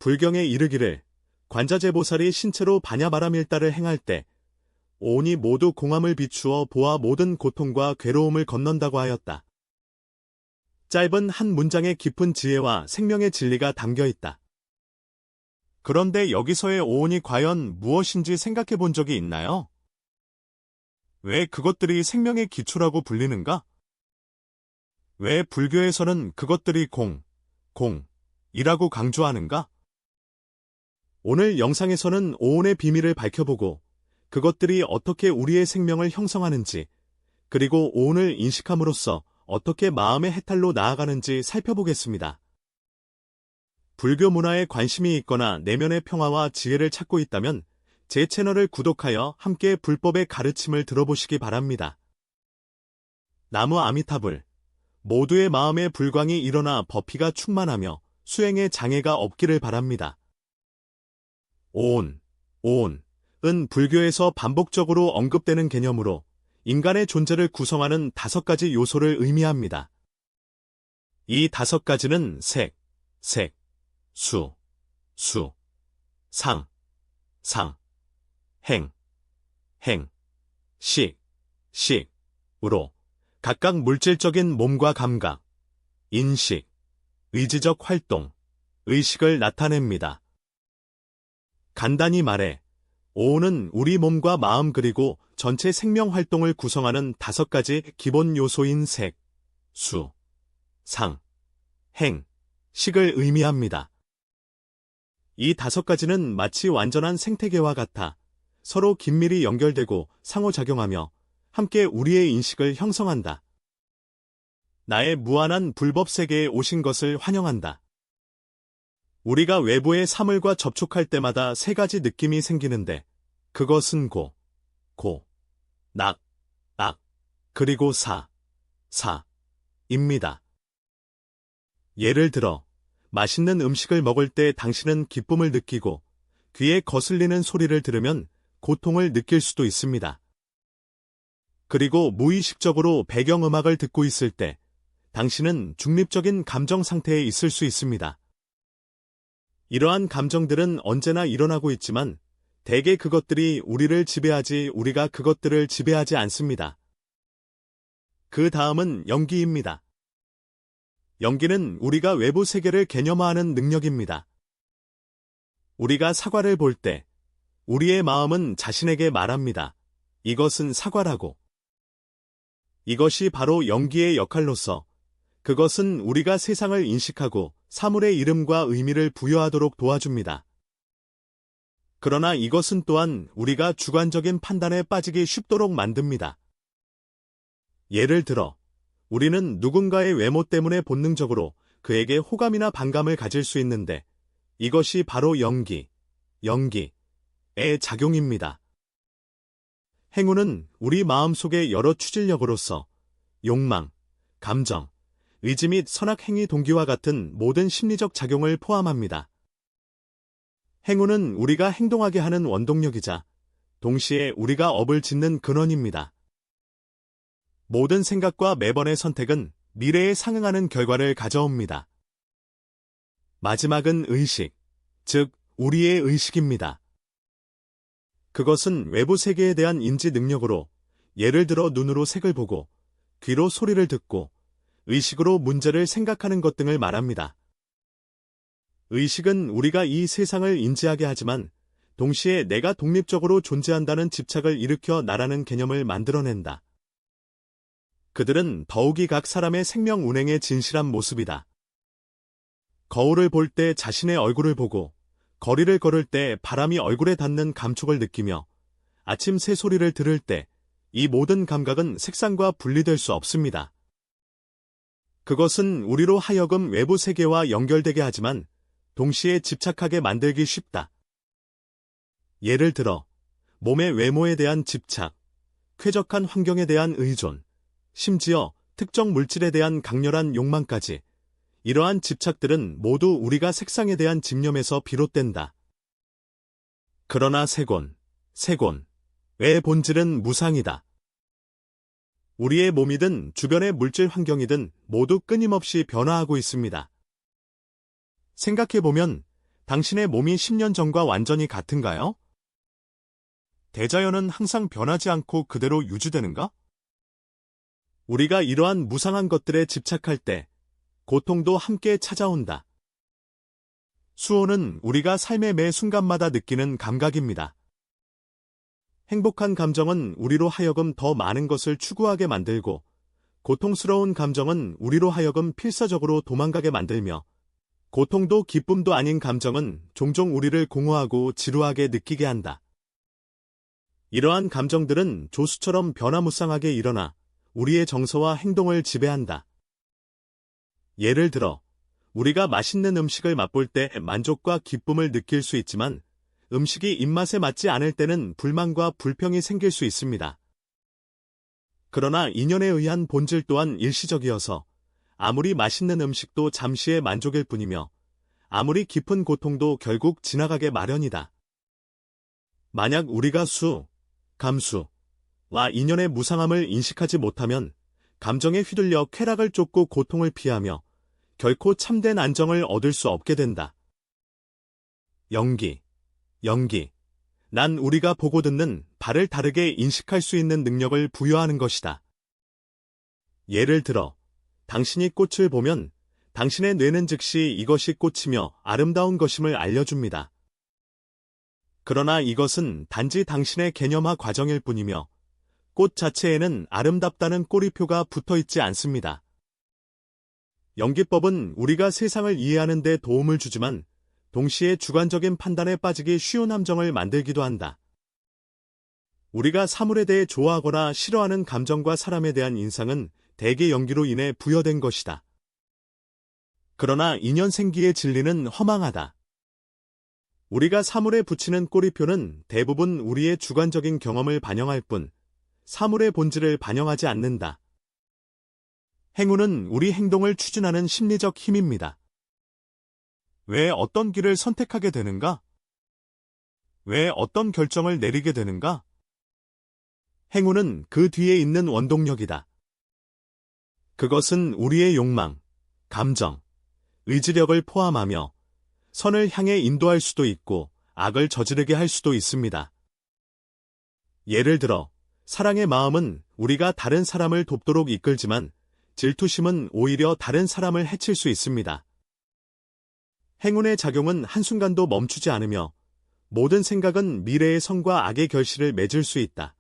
불경에 이르기를 관자재보살이 신체로 반야바라밀다를 행할 때 오온이 모두 공함을 비추어 보아 모든 고통과 괴로움을 건넌다고 하였다. 짧은 한 문장에 깊은 지혜와 생명의 진리가 담겨 있다. 그런데 여기서의 오온이 과연 무엇인지 생각해 본 적이 있나요? 왜 그것들이 생명의 기초라고 불리는가? 왜 불교에서는 그것들이 공이라고 강조하는가? 오늘 영상에서는 오온의 비밀을 밝혀보고 그것들이 어떻게 우리의 생명을 형성하는지, 그리고 오온을 인식함으로써 어떻게 마음의 해탈로 나아가는지 살펴보겠습니다. 불교 문화에 관심이 있거나 내면의 평화와 지혜를 찾고 있다면 제 채널을 구독하여 함께 불법의 가르침을 들어보시기 바랍니다. 나무 아미타불. 모두의 마음에 불광이 일어나 법희가 충만하며 수행에 장애가 없기를 바랍니다. 오온은 불교에서 반복적으로 언급되는 개념으로 인간의 존재를 구성하는 5가지 요소를 의미합니다. 이 5가지는 색, 수, 상, 행, 식으로 각각 물질적인 몸과 감각, 인식, 의지적 활동, 의식을 나타냅니다. 간단히 말해, 오온은 우리 몸과 마음 그리고 전체 생명 활동을 구성하는 5가지 기본 요소인 색, 수, 상, 행, 식을 의미합니다. 이 5가지는 마치 완전한 생태계와 같아 서로 긴밀히 연결되고 상호작용하며 함께 우리의 인식을 형성한다. 나의 무한한 불법 세계에 오신 것을 환영한다. 우리가 외부의 사물과 접촉할 때마다 3가지 느낌이 생기는데 그것은 낙, 그리고 사입니다. 예를 들어 맛있는 음식을 먹을 때 당신은 기쁨을 느끼고 귀에 거슬리는 소리를 들으면 고통을 느낄 수도 있습니다. 그리고 무의식적으로 배경음악을 듣고 있을 때 당신은 중립적인 감정 상태에 있을 수 있습니다. 이러한 감정들은 언제나 일어나고 있지만 대개 그것들이 우리를 지배하지 우리가 그것들을 지배하지 않습니다. 그 다음은 연기입니다. 연기는 우리가 외부 세계를 개념화하는 능력입니다. 우리가 사과를 볼 때 우리의 마음은 자신에게 말합니다. 이것은 사과라고. 이것이 바로 연기의 역할로서 그것은 우리가 세상을 인식하고 사물의 이름과 의미를 부여하도록 도와줍니다. 그러나 이것은 또한 우리가 주관적인 판단에 빠지기 쉽도록 만듭니다. 예를 들어, 우리는 누군가의 외모 때문에 본능적으로 그에게 호감이나 반감을 가질 수 있는데 이것이 바로 연기의 작용입니다. 행운은 우리 마음속의 여러 추진력으로서 욕망, 감정, 의지 및 선악행위 동기와 같은 모든 심리적 작용을 포함합니다. 행운은 우리가 행동하게 하는 원동력이자 동시에 우리가 업을 짓는 근원입니다. 모든 생각과 매번의 선택은 미래에 상응하는 결과를 가져옵니다. 마지막은 의식, 즉 우리의 의식입니다. 그것은 외부 세계에 대한 인지 능력으로 예를 들어 눈으로 색을 보고 귀로 소리를 듣고 의식으로 문제를 생각하는 것 등을 말합니다. 의식은 우리가 이 세상을 인지하게 하지만 동시에 내가 독립적으로 존재한다는 집착을 일으켜 나라는 개념을 만들어낸다. 그들은 더욱이 각 사람의 생명 운행의 진실한 모습이다. 거울을 볼 때 자신의 얼굴을 보고 거리를 걸을 때 바람이 얼굴에 닿는 감촉을 느끼며 아침 새소리를 들을 때 이 모든 감각은 색상과 분리될 수 없습니다. 그것은 우리로 하여금 외부 세계와 연결되게 하지만 동시에 집착하게 만들기 쉽다. 예를 들어 몸의 외모에 대한 집착, 쾌적한 환경에 대한 의존, 심지어 특정 물질에 대한 강렬한 욕망까지 이러한 집착들은 모두 우리가 색상에 대한 집념에서 비롯된다. 그러나 색온의 본질은 무상이다. 우리의 몸이든 주변의 물질 환경이든 모두 끊임없이 변화하고 있습니다. 생각해보면 당신의 몸이 10년 전과 완전히 같은가요? 대자연은 항상 변하지 않고 그대로 유지되는가? 우리가 이러한 무상한 것들에 집착할 때 고통도 함께 찾아온다. 수호는 우리가 삶의 매 순간마다 느끼는 감각입니다. 행복한 감정은 우리로 하여금 더 많은 것을 추구하게 만들고, 고통스러운 감정은 우리로 하여금 필사적으로 도망가게 만들며, 고통도 기쁨도 아닌 감정은 종종 우리를 공허하고 지루하게 느끼게 한다. 이러한 감정들은 조수처럼 변화무쌍하게 일어나 우리의 정서와 행동을 지배한다. 예를 들어, 우리가 맛있는 음식을 맛볼 때 만족과 기쁨을 느낄 수 있지만, 음식이 입맛에 맞지 않을 때는 불만과 불평이 생길 수 있습니다. 그러나 인연에 의한 본질 또한 일시적이어서 아무리 맛있는 음식도 잠시의 만족일 뿐이며 아무리 깊은 고통도 결국 지나가게 마련이다. 만약 우리가 수, 감수와 인연의 무상함을 인식하지 못하면 감정에 휘둘려 쾌락을 쫓고 고통을 피하며 결코 참된 안정을 얻을 수 없게 된다. 연기. 난 우리가 보고 듣는 바를 다르게 인식할 수 있는 능력을 부여하는 것이다. 예를 들어, 당신이 꽃을 보면 당신의 뇌는 즉시 이것이 꽃이며 아름다운 것임을 알려줍니다. 그러나 이것은 단지 당신의 개념화 과정일 뿐이며 꽃 자체에는 아름답다는 꼬리표가 붙어 있지 않습니다. 연기법은 우리가 세상을 이해하는 데 도움을 주지만 동시에 주관적인 판단에 빠지기 쉬운 함정을 만들기도 한다. 우리가 사물에 대해 좋아하거나 싫어하는 감정과 사람에 대한 인상은 대개 연기로 인해 부여된 것이다. 그러나 인연생기의 진리는 허망하다. 우리가 사물에 붙이는 꼬리표는 대부분 우리의 주관적인 경험을 반영할 뿐 사물의 본질을 반영하지 않는다. 행운은 우리 행동을 추진하는 심리적 힘입니다. 왜 어떤 길을 선택하게 되는가? 왜 어떤 결정을 내리게 되는가? 행운은 그 뒤에 있는 원동력이다. 그것은 우리의 욕망, 감정, 의지력을 포함하며 선을 향해 인도할 수도 있고 악을 저지르게 할 수도 있습니다. 예를 들어, 사랑의 마음은 우리가 다른 사람을 돕도록 이끌지만 질투심은 오히려 다른 사람을 해칠 수 있습니다. 행운의 작용은 한순간도 멈추지 않으며 모든 생각은 미래의 선과 악의 결실을 맺을 수 있다.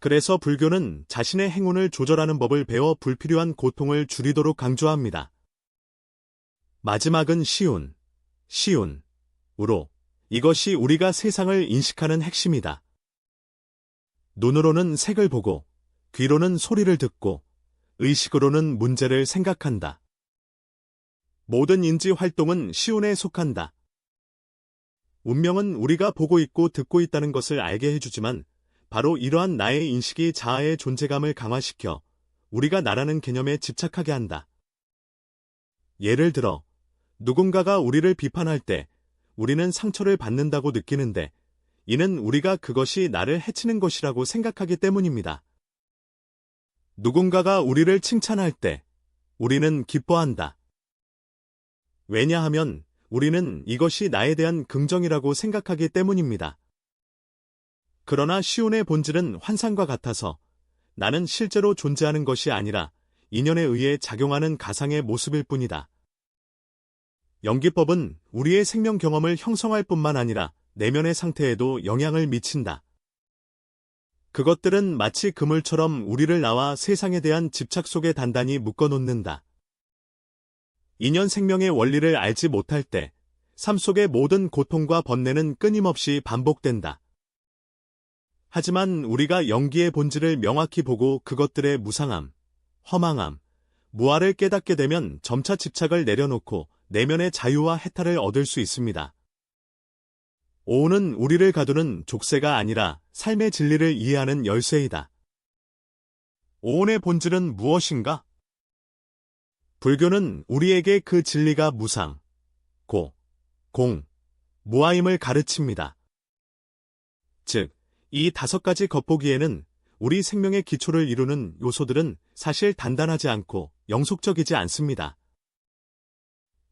그래서 불교는 자신의 행운을 조절하는 법을 배워 불필요한 고통을 줄이도록 강조합니다. 마지막은 시운으로 이것이 우리가 세상을 인식하는 핵심이다. 눈으로는 색을 보고, 귀로는 소리를 듣고, 의식으로는 문제를 생각한다. 모든 인지 활동은 시운에 속한다. 운명은 우리가 보고 있고 듣고 있다는 것을 알게 해주지만 바로 이러한 나의 인식이 자아의 존재감을 강화시켜 우리가 나라는 개념에 집착하게 한다. 예를 들어, 누군가가 우리를 비판할 때 우리는 상처를 받는다고 느끼는데 이는 우리가 그것이 나를 해치는 것이라고 생각하기 때문입니다. 누군가가 우리를 칭찬할 때 우리는 기뻐한다. 왜냐하면 우리는 이것이 나에 대한 긍정이라고 생각하기 때문입니다. 그러나 시운의 본질은 환상과 같아서 나는 실제로 존재하는 것이 아니라 인연에 의해 작용하는 가상의 모습일 뿐이다. 연기법은 우리의 생명 경험을 형성할 뿐만 아니라 내면의 상태에도 영향을 미친다. 그것들은 마치 그물처럼 우리를 나와 세상에 대한 집착 속에 단단히 묶어놓는다. 인연 생명의 원리를 알지 못할 때 삶 속의 모든 고통과 번뇌는 끊임없이 반복된다. 하지만 우리가 연기의 본질을 명확히 보고 그것들의 무상함, 허망함, 무아를 깨닫게 되면 점차 집착을 내려놓고 내면의 자유와 해탈을 얻을 수 있습니다. 오운은 우리를 가두는 족쇄가 아니라 삶의 진리를 이해하는 열쇠이다. 오운의 본질은 무엇인가? 불교는 우리에게 그 진리가 무상, 공, 무아임을 가르칩니다. 즉, 이 5가지 겉보기에는 우리 생명의 기초를 이루는 요소들은 사실 단단하지 않고 영속적이지 않습니다.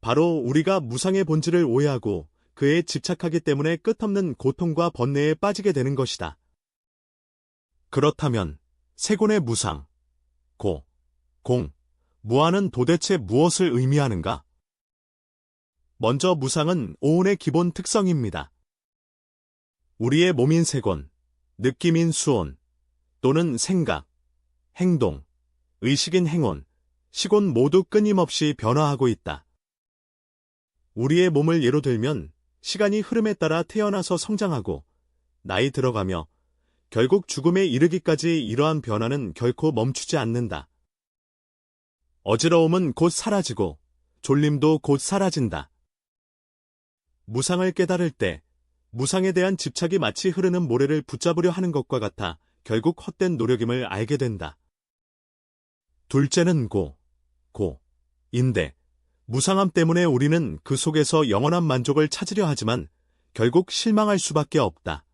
바로 우리가 무상의 본질을 오해하고 그에 집착하기 때문에 끝없는 고통과 번뇌에 빠지게 되는 것이다. 그렇다면 세곤의 무상, 고, 공, 무아는 도대체 무엇을 의미하는가? 먼저 무상은 오온의 기본 특성입니다. 우리의 몸인 세곤, 느낌인 수온, 또는 생각, 행동, 의식인 행온, 시곤 모두 끊임없이 변화하고 있다. 우리의 몸을 예로 들면 시간이 흐름에 따라 태어나서 성장하고 나이 들어가며 결국 죽음에 이르기까지 이러한 변화는 결코 멈추지 않는다. 어지러움은 곧 사라지고 졸림도 곧 사라진다. 무상을 깨달을 때 무상에 대한 집착이 마치 흐르는 모래를 붙잡으려 하는 것과 같아 결국 헛된 노력임을 알게 된다. 둘째는 고인데 무상함 때문에 우리는 그 속에서 영원한 만족을 찾으려 하지만 결국 실망할 수밖에 없다.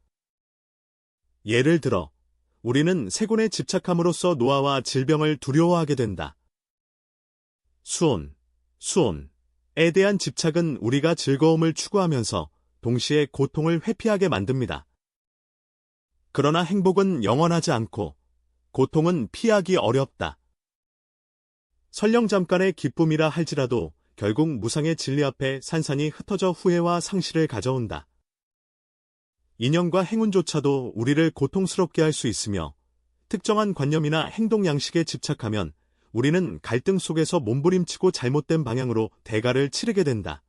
예를 들어 우리는 세곤에 집착함으로써 노화와 질병을 두려워하게 된다. 수온에 대한 집착은 우리가 즐거움을 추구하면서 동시에 고통을 회피하게 만듭니다. 그러나 행복은 영원하지 않고 고통은 피하기 어렵다. 설령 잠깐의 기쁨이라 할지라도 결국 무상의 진리 앞에 산산이 흩어져 후회와 상실을 가져온다. 인연과 행운조차도 우리를 고통스럽게 할 수 있으며 특정한 관념이나 행동 양식에 집착하면 우리는 갈등 속에서 몸부림치고 잘못된 방향으로 대가를 치르게 된다.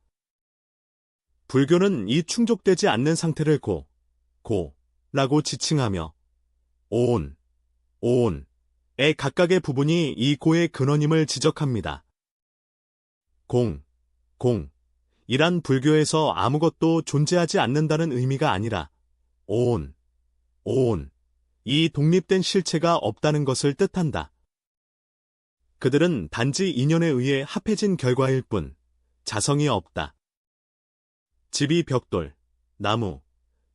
불교는 이 충족되지 않는 상태를 고라고 지칭하며 오온의 각각의 부분이 이 고의 근원임을 지적합니다. 이란 불교에서 아무것도 존재하지 않는다는 의미가 아니라 이 독립된 실체가 없다는 것을 뜻한다. 그들은 단지 인연에 의해 합해진 결과일 뿐 자성이 없다. 집이 벽돌, 나무,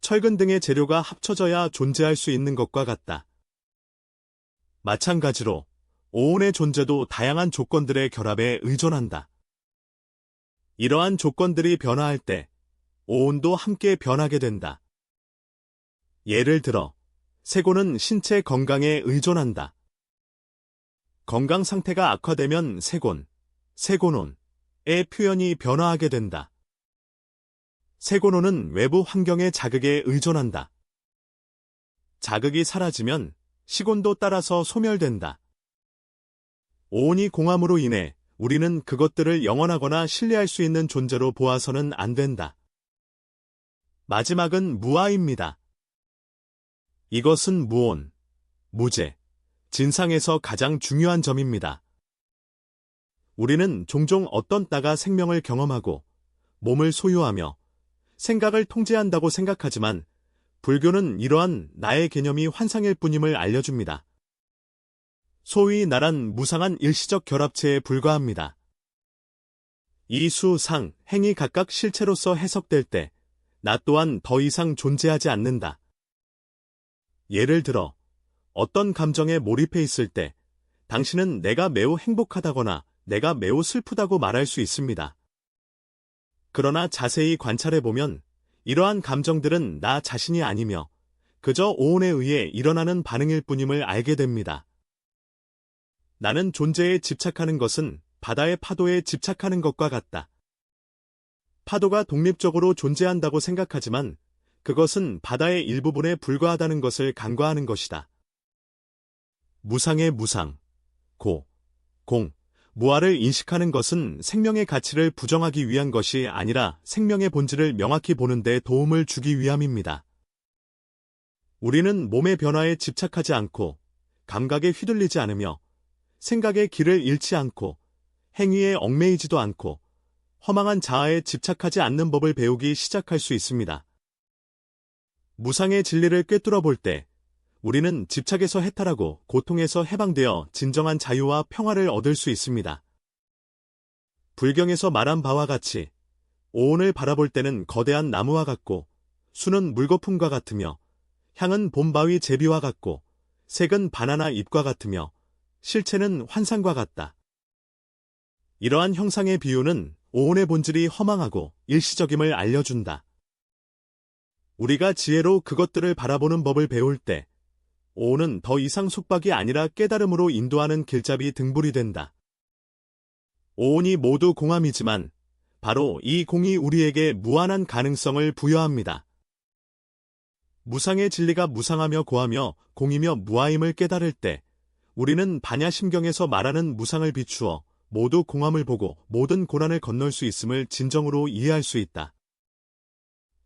철근 등의 재료가 합쳐져야 존재할 수 있는 것과 같다. 마찬가지로 오온의 존재도 다양한 조건들의 결합에 의존한다. 이러한 조건들이 변화할 때 오온도 함께 변하게 된다. 예를 들어 세곤은 신체 건강에 의존한다. 건강 상태가 악화되면 세곤온의 표현이 변화하게 된다. 세곤온은 외부 환경의 자극에 의존한다. 자극이 사라지면 시곤도 따라서 소멸된다. 오온이 공함으로 인해 우리는 그것들을 영원하거나 신뢰할 수 있는 존재로 보아서는 안 된다. 마지막은 무아입니다. 이것은 무온, 무제, 진상에서 가장 중요한 점입니다. 우리는 종종 어떤 나가 생명을 경험하고 몸을 소유하며 생각을 통제한다고 생각하지만 불교는 이러한 나의 개념이 환상일 뿐임을 알려줍니다. 소위 나란 무상한 일시적 결합체에 불과합니다. 이 수, 상, 행이 각각 실체로서 해석될 때 나 또한 더 이상 존재하지 않는다. 예를 들어 어떤 감정에 몰입해 있을 때 당신은 내가 매우 행복하다거나 내가 매우 슬프다고 말할 수 있습니다. 그러나 자세히 관찰해보면 이러한 감정들은 나 자신이 아니며 그저 오온에 의해 일어나는 반응일 뿐임을 알게 됩니다. 나는 존재에 집착하는 것은 바다의 파도에 집착하는 것과 같다. 파도가 독립적으로 존재한다고 생각하지만 그것은 바다의 일부분에 불과하다는 것을 간과하는 것이다. 무상의 무상, 무아를 인식하는 것은 생명의 가치를 부정하기 위한 것이 아니라 생명의 본질을 명확히 보는 데 도움을 주기 위함입니다. 우리는 몸의 변화에 집착하지 않고 감각에 휘둘리지 않으며 생각의 길을 잃지 않고 행위에 얽매이지도 않고 허망한 자아에 집착하지 않는 법을 배우기 시작할 수 있습니다. 무상의 진리를 꿰뚫어 볼 때 우리는 집착에서 해탈하고 고통에서 해방되어 진정한 자유와 평화를 얻을 수 있습니다. 불경에서 말한 바와 같이 오온을 바라볼 때는 거대한 나무와 같고 수는 물거품과 같으며 향은 봄바위 제비와 같고 색은 바나나 잎과 같으며 실체는 환상과 같다. 이러한 형상의 비유는 오온의 본질이 허망하고 일시적임을 알려준다. 우리가 지혜로 그것들을 바라보는 법을 배울 때 오온은 더 이상 속박이 아니라 깨달음으로 인도하는 길잡이 등불이 된다. 오온이 모두 공함이지만 바로 이 공이 우리에게 무한한 가능성을 부여합니다. 무상의 진리가 무상하며 고하며 공이며 무아임을 깨달을 때 우리는 반야심경에서 말하는 무상을 비추어 모두 공함을 보고 모든 고난을 건널 수 있음을 진정으로 이해할 수 있다.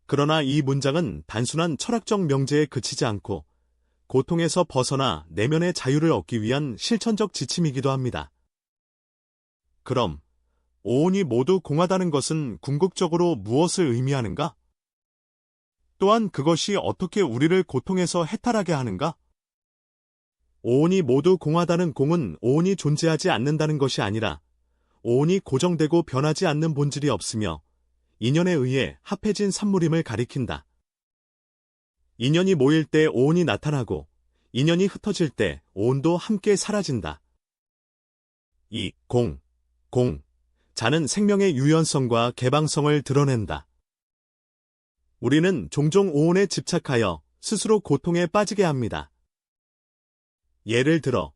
그러나 이 문장은 단순한 철학적 명제에 그치지 않고 고통에서 벗어나 내면의 자유를 얻기 위한 실천적 지침이기도 합니다. 그럼 오온이 모두 공하다는 것은 궁극적으로 무엇을 의미하는가? 또한 그것이 어떻게 우리를 고통에서 해탈하게 하는가? 오온이 모두 공하다는 공은 오온이 존재하지 않는다는 것이 아니라 오온이 고정되고 변하지 않는 본질이 없으며 인연에 의해 합해진 산물임을 가리킨다. 인연이 모일 때 오온이 나타나고 인연이 흩어질 때 오온도 함께 사라진다. 이 공, 자는 생명의 유연성과 개방성을 드러낸다. 우리는 종종 오온에 집착하여 스스로 고통에 빠지게 합니다. 예를 들어,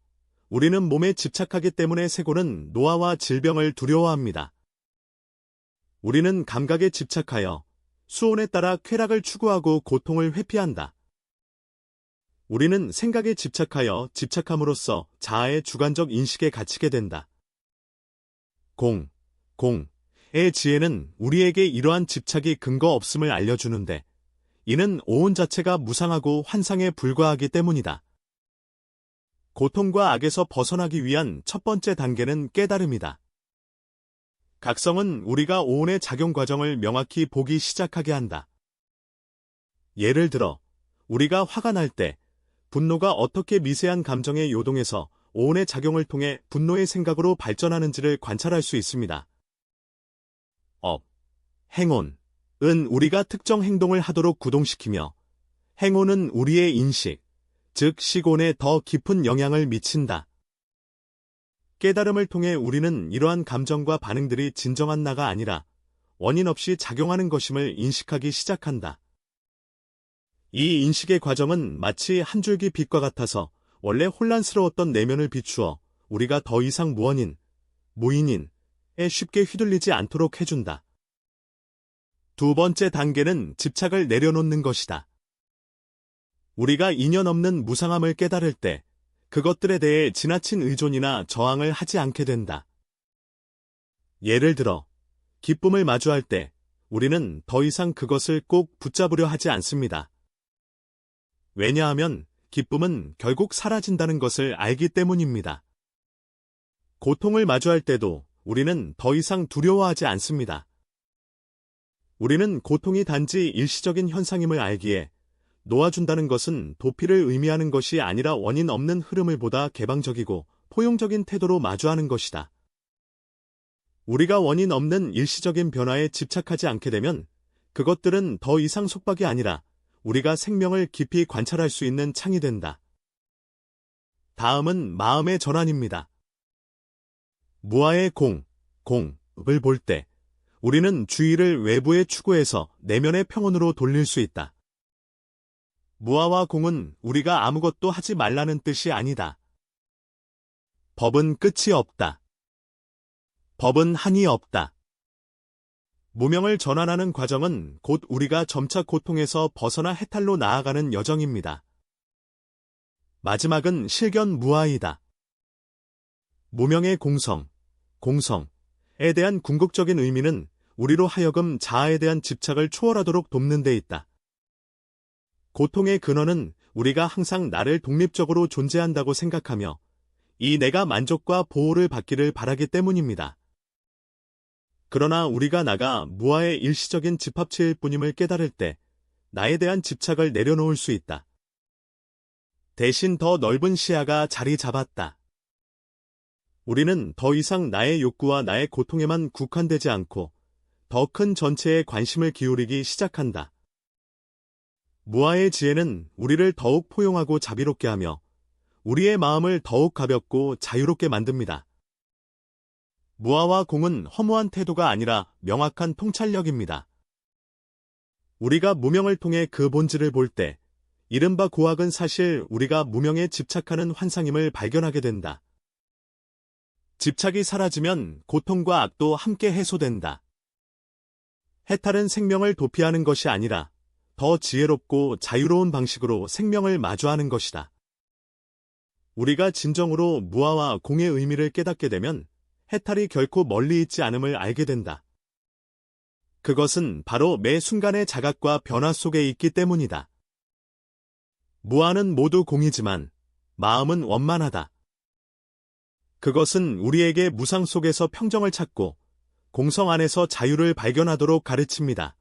우리는 몸에 집착하기 때문에 쇠고는 노화와 질병을 두려워합니다. 우리는 감각에 집착하여 수온에 따라 쾌락을 추구하고 고통을 회피한다. 우리는 생각에 집착하여 집착함으로써 자아의 주관적 인식에 갇히게 된다. 공의 지혜는 우리에게 이러한 집착이 근거 없음을 알려주는데 이는 오온 자체가 무상하고 환상에 불과하기 때문이다. 고통과 악에서 벗어나기 위한 첫 번째 단계는 깨달음이다. 각성은 우리가 오온의 작용 과정을 명확히 보기 시작하게 한다. 예를 들어, 우리가 화가 날 때 분노가 어떻게 미세한 감정의 요동에서 오온의 작용을 통해 분노의 생각으로 발전하는지를 관찰할 수 있습니다. 행온은 우리가 특정 행동을 하도록 구동시키며 행온은 우리의 인식, 즉 시곤에 더 깊은 영향을 미친다. 깨달음을 통해 우리는 이러한 감정과 반응들이 진정한 나가 아니라 원인 없이 작용하는 것임을 인식하기 시작한다. 이 인식의 과정은 마치 한 줄기 빛과 같아서 원래 혼란스러웠던 내면을 비추어 우리가 더 이상 무원인, 무인인에 쉽게 휘둘리지 않도록 해준다. 두 번째 단계는 집착을 내려놓는 것이다. 우리가 인연 없는 무상함을 깨달을 때 그것들에 대해 지나친 의존이나 저항을 하지 않게 된다. 예를 들어, 기쁨을 마주할 때 우리는 더 이상 그것을 꼭 붙잡으려 하지 않습니다. 왜냐하면 기쁨은 결국 사라진다는 것을 알기 때문입니다. 고통을 마주할 때도 우리는 더 이상 두려워하지 않습니다. 우리는 고통이 단지 일시적인 현상임을 알기에 놓아준다는 것은 도피를 의미하는 것이 아니라 원인 없는 흐름을 보다 개방적이고 포용적인 태도로 마주하는 것이다. 우리가 원인 없는 일시적인 변화에 집착하지 않게 되면 그것들은 더 이상 속박이 아니라 우리가 생명을 깊이 관찰할 수 있는 창이 된다. 다음은 마음의 전환입니다. 무아의 공을 볼 때 우리는 주의를 외부의 추구에서 내면의 평온으로 돌릴 수 있다. 무아와 공은 우리가 아무것도 하지 말라는 뜻이 아니다. 법은 끝이 없다. 법은 한이 없다. 무명을 전환하는 과정은 곧 우리가 점차 고통에서 벗어나 해탈로 나아가는 여정입니다. 마지막은 실견 무아이다. 무명의 공성에 대한 궁극적인 의미는 우리로 하여금 자아에 대한 집착을 초월하도록 돕는 데 있다. 고통의 근원은 우리가 항상 나를 독립적으로 존재한다고 생각하며 이 내가 만족과 보호를 받기를 바라기 때문입니다. 그러나 우리가 나가 무아의 일시적인 집합체일 뿐임을 깨달을 때 나에 대한 집착을 내려놓을 수 있다. 대신 더 넓은 시야가 자리 잡았다. 우리는 더 이상 나의 욕구와 나의 고통에만 국한되지 않고 더 큰 전체에 관심을 기울이기 시작한다. 무아의 지혜는 우리를 더욱 포용하고 자비롭게 하며 우리의 마음을 더욱 가볍고 자유롭게 만듭니다. 무아와 공은 허무한 태도가 아니라 명확한 통찰력입니다. 우리가 무명을 통해 그 본질을 볼 때, 이른바 고학은 사실 우리가 무명에 집착하는 환상임을 발견하게 된다. 집착이 사라지면 고통과 악도 함께 해소된다. 해탈은 생명을 도피하는 것이 아니라 더 지혜롭고 자유로운 방식으로 생명을 마주하는 것이다. 우리가 진정으로 무아와 공의 의미를 깨닫게 되면 해탈이 결코 멀리 있지 않음을 알게 된다. 그것은 바로 매 순간의 자각과 변화 속에 있기 때문이다. 무아는 모두 공이지만 마음은 원만하다. 그것은 우리에게 무상 속에서 평정을 찾고 공성 안에서 자유를 발견하도록 가르칩니다.